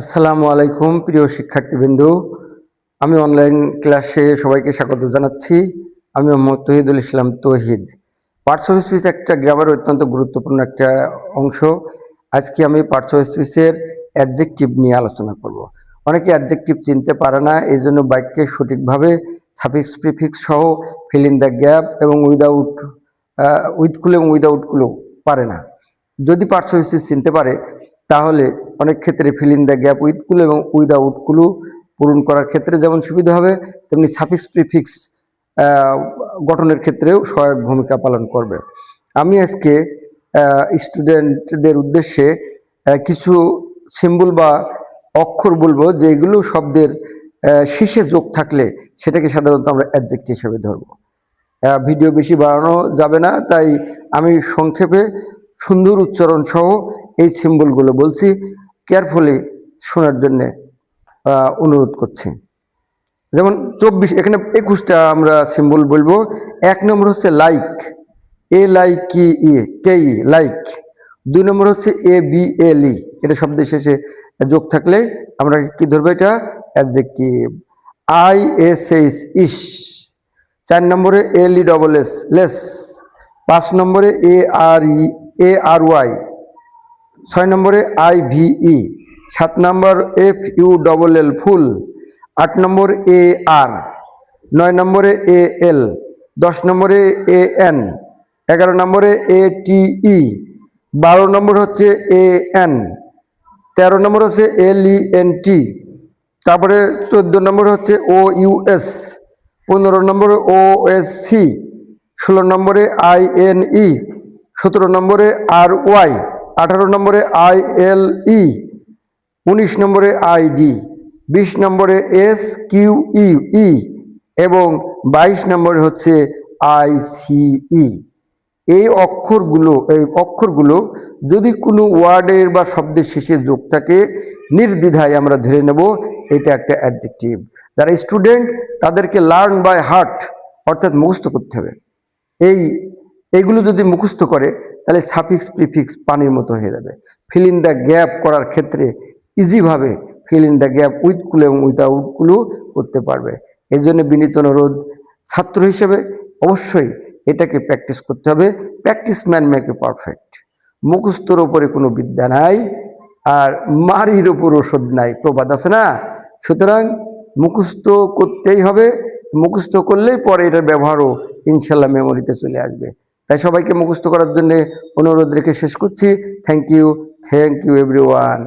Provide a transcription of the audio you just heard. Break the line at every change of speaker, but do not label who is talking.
আসসালামু আলাইকুম প্রিয় শিক্ষার্থীবৃন্দু। আমি অনলাইন ক্লাসে সবাইকে স্বাগত জানাচ্ছি। আমি মোহাম্মদ তৌহিদুল ইসলাম তৌহিদ। পার্টস অফ স্পিচ একটা গ্রামার অত্যন্ত গুরুত্বপূর্ণ একটা অংশ। আজকে আমি পার্টস অফ স্পিচের অ্যাডজেক্টিভ নিয়ে আলোচনা করব। অনেকে অ্যাডজেক্টিভ চিনতে পারে না, এই জন্য বাক্যে সঠিকভাবে সাফিক্স প্রিফিক্স সহ ফিল ইন দ্য গ্যাপ এবং উইথগুলো এবং উইদাউটগুলো পারে না। যদি পার্টস অফ স্পিচ চিনতে পারে তাহলে অনেক ক্ষেত্রে ফিল ইন দ্য গ্যাপ উইথগুলো এবং উইদাউটগুলো পূরণ করার ক্ষেত্রে যেমন সুবিধা হবে, তেমনি সাফিক্স প্রিফিক্স গঠনের ক্ষেত্রেও সহায়ক ভূমিকা পালন করবে। আমি আজকে স্টুডেন্টদের উদ্দেশ্যে কিছু সিম্বল বা অক্ষর বলবো, যেগুলো শব্দের শেষে যোগ থাকলে সেটাকে সাধারণত আমরা অ্যাডজেক্টিভ হিসেবে ধরবো। ভিডিও বেশি বাড়ানো যাবে না, তাই আমি সংক্ষেপে সুন্দর উচ্চারণ সহ এই সিম্বলগুলো বলছি, কেয়ারফুলি শোনার জন্য অনুরোধ করছি। যেমন 24, এখানে 21টা আমরা সিম্বল বলবো। 1 নম্বর হচ্ছে লাইক, LIKE লাইক। 2 নম্বর হচ্ছে ABLE, এটা শব্দের শেষে যোগ থাকলে আমরা কি ধরবো? এটা অ্যাডজেক্টিভ। ISH ইস। 4 নম্বরে LESS লেস। 5 নম্বরে ARY। 6 নম্বরে IVE। 7 নম্বর FULL ফুল। 8 নম্বর AR। 9 নম্বরে AL। 10 নম্বরে AN। 11 নম্বরে ATE। 12 নম্বর হচ্ছে AN। 13 নম্বর হচ্ছে LENT। তারপরে 14 নম্বর হচ্ছে OUS। 15 নম্বরে OSC। 16 নম্বরে INE। 17 নম্বরে RY। 18 নম্বরে ILE। 19 নম্বরে ID। 20 নম্বরে SQE এবং 22 নম্বরে হচ্ছে ICE। এই অক্ষরগুলো যদি কোনো ওয়ার্ডের বা শব্দের শেষে যোগ থাকে, নির্দ্বিধায় আমরা ধরে নেব এটা একটা অ্যাডজেক্টিভ। যারা স্টুডেন্ট তাদেরকে লার্ন বাই হার্ট, অর্থাৎ মুখস্থ করতে হবে। এইগুলো যদি মুখস্থ করে তাহলে সাফিক্স প্রিফিক্স পানির মতো হয়ে যাবে। ফিল ইন দ্য গ্যাপ করার ক্ষেত্রে ইজিভাবে ফিল ইন দ্য গ্যাপ উইথগুলো এবং উইদাউটগুলো করতে পারবে। এই জন্য বিনীত অনুরোধ, ছাত্র হিসেবে অবশ্যই এটাকে প্র্যাকটিস করতে হবে। Practice man make a perfect. মুখস্থর ওপরে কোনো বিদ্যা নাই, আর মারির ওপর ওষুধ নাই, প্রবাদ আছে না? সুতরাং মুখস্থ করতেই হবে। মুখস্থ করলেই পরে এটার ব্যবহারও ইনশাল্লাহ মেমোরিতে চলে আসবে। তাই সবাইকে মুখস্থ করার জন্য অনুরোধ রেখে শেষ করছি। Thank you everyone.